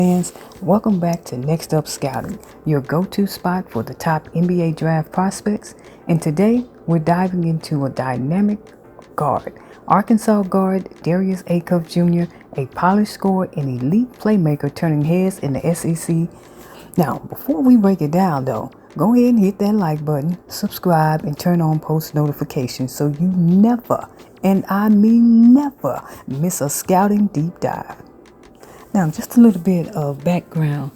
Fans, welcome back to Next Up Scouting, your go-to spot for the top NBA draft prospects. And today, we're diving into a dynamic guard. Arkansas guard Darius Acuff Jr., a polished scorer and elite playmaker turning heads in the SEC. Now, before we break it down though, go ahead and hit that like button, subscribe, and turn on post notifications so you never, and I mean never, miss a scouting deep dive. Now, just a little bit of background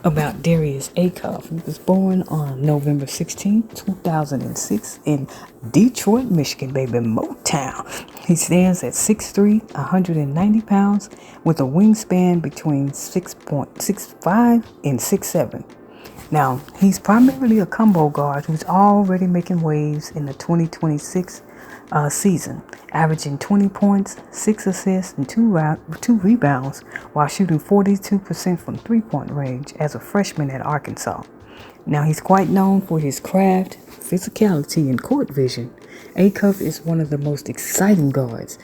about Darius Acuff. He was born on November 16, 2006 in Detroit, Michigan, baby, Motown. He stands at 6'3", 190 pounds with a wingspan between 6.65 and 6'7". Now, he's primarily a combo guard who's already making waves in the 2026 season, averaging 20 points, 6 assists, and 2 rebounds while shooting 42% from three-point range as a freshman at Arkansas. Now, he's quite known for his craft, physicality, and court vision. Acuff is one of the most exciting guards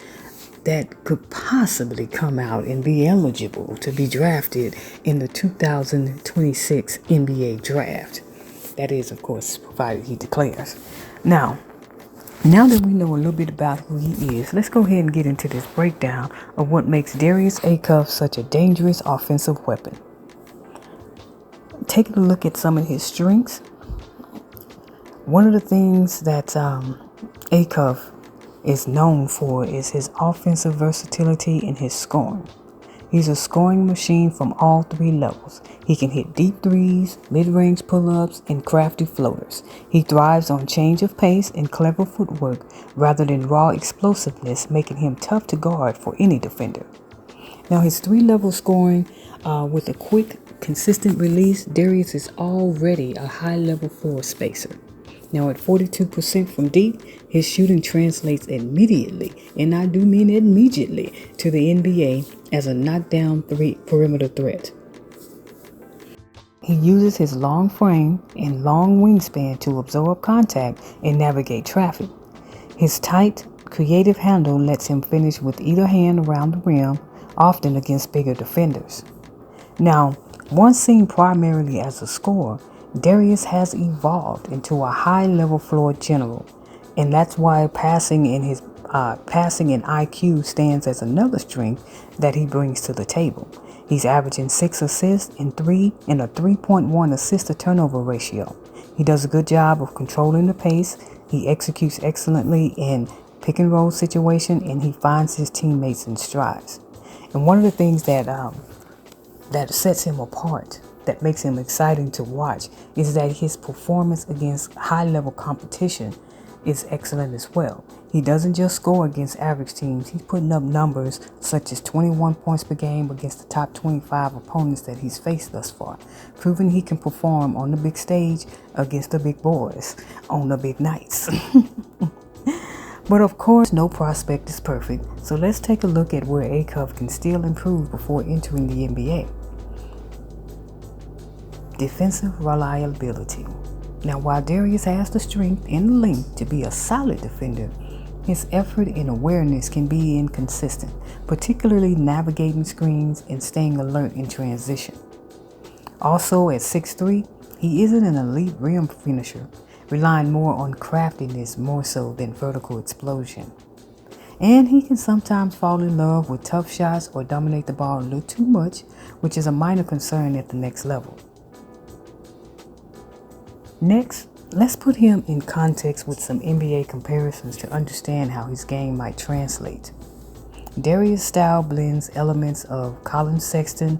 that could possibly come out and be eligible to be drafted in the 2026 NBA draft. That is, of course, provided he declares. Now that we know a little bit about who he is, let's go ahead and get into this breakdown of what makes Darius Acuff such a dangerous offensive weapon. Taking a look at some of his strengths, one of the things that Acuff is known for is his offensive versatility and his scoring. He's a scoring machine from all three levels. He can hit deep threes, mid-range pull-ups, and crafty floaters. He thrives on change of pace and clever footwork rather than raw explosiveness, making him tough to guard for any defender. Now, his three-level scoring with a quick, consistent release, Darius is already a high-level floor spacer. Now, at 42% from deep, his shooting translates immediately, and I do mean immediately, to the NBA as a knockdown perimeter threat. He uses his long frame and long wingspan to absorb contact and navigate traffic. His tight, creative handle lets him finish with either hand around the rim, often against bigger defenders. Now, once seen primarily as a scorer, Darius has evolved into a high-level floor general, and that's why passing and IQ stands as another strength that he brings to the table. He's averaging 6 assists and a 3.1 assist-to-turnover ratio. He does a good job of controlling the pace. He executes excellently in pick-and-roll situation, and he finds his teammates in strides. And one of the things that sets him apart, that makes him exciting to watch, is that his performance against high-level competition is excellent as well. He doesn't just score against average teams. He's putting up numbers such as 21 points per game against the top 25 opponents that he's faced thus far, proving he can perform on the big stage against the big boys on the big nights. But of course, no prospect is perfect, so let's take a look at where Acuff can still improve before entering the NBA. Defensive reliability. Now, while Darius has the strength and the length to be a solid defender, his effort and awareness can be inconsistent, particularly navigating screens and staying alert in transition. Also, at 6'3", he isn't an elite rim finisher, relying more on craftiness more so than vertical explosion. And he can sometimes fall in love with tough shots or dominate the ball a little too much, which is a minor concern at the next level. Next, let's put him in context with some NBA comparisons to understand how his game might translate. Darius' style blends elements of Colin Sexton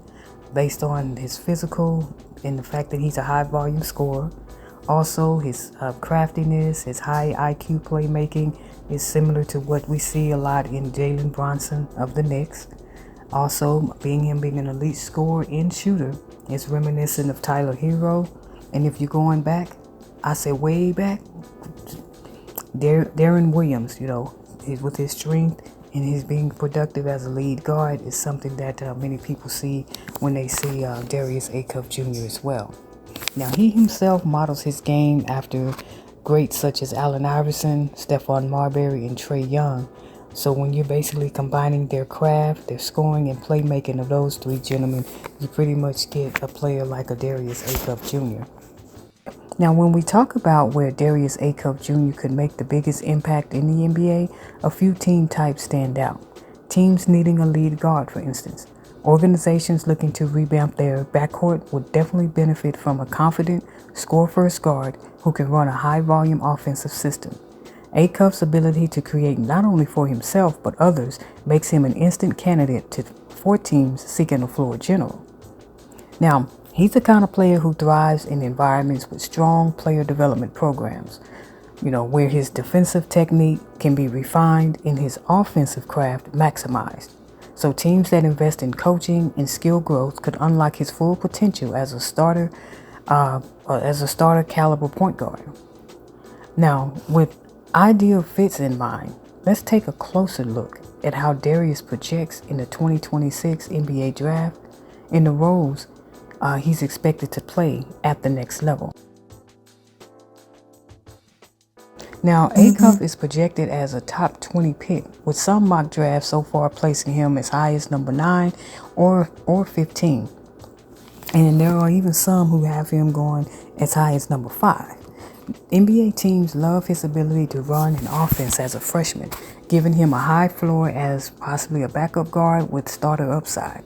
based on his physical and the fact that he's a high-volume scorer. Also, his craftiness, his high IQ playmaking is similar to what we see a lot in Jalen Brunson of the Knicks. Also, being an elite scorer and shooter is reminiscent of Tyler Hero. And if you're going back, I say way back, Darren Williams, with his strength and his being productive as a lead guard is something that many people see when they see Darius Acuff Jr. as well. Now, he himself models his game after greats such as Allen Iverson, Stephon Marbury, and Trae Young, So when you're basically combining their craft, their scoring and playmaking of those three gentlemen, you pretty much get a player like a Darius Acuff Jr. Now, when we talk about where Darius Acuff Jr. could make the biggest impact in the NBA, a few team types stand out. Teams needing a lead guard, for instance. Organizations looking to revamp their backcourt would definitely benefit from a confident, score-first guard who can run a high-volume offensive system. Acuff's ability to create not only for himself but others makes him an instant candidate for teams seeking a floor general. Now, he's the kind of player who thrives in environments with strong player development programs, where his defensive technique can be refined and his offensive craft maximized. So teams that invest in coaching and skill growth could unlock his full potential as a starter caliber point guard. Now, with ideal fits in mind, let's take a closer look at how Darius projects in the 2026 NBA draft and the roles he's expected to play at the next level. Now, Acuff is projected as a top 20 pick, with some mock drafts so far placing him as high as number 9 or 15. And there are even some who have him going as high as number 5. NBA teams love his ability to run an offense as a freshman, giving him a high floor as possibly a backup guard with starter upside.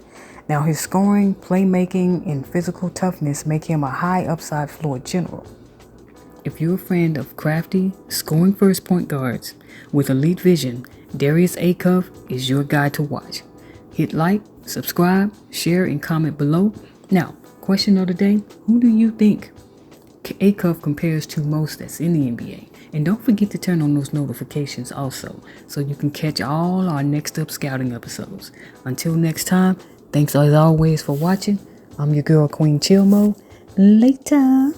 Now, his scoring, playmaking, and physical toughness make him a high upside floor general. If you're a fan of crafty, scoring-first point guards with elite vision, Darius Acuff is your guy to watch. Hit like, subscribe, share, and comment below. Now, question of the day, who do you think Acuff compares to most that's in the NBA? And don't forget to turn on those notifications also, so you can catch all our next up scouting episodes. Until next time, thanks as always for watching. I'm your girl, Queen Chill Mo. Later.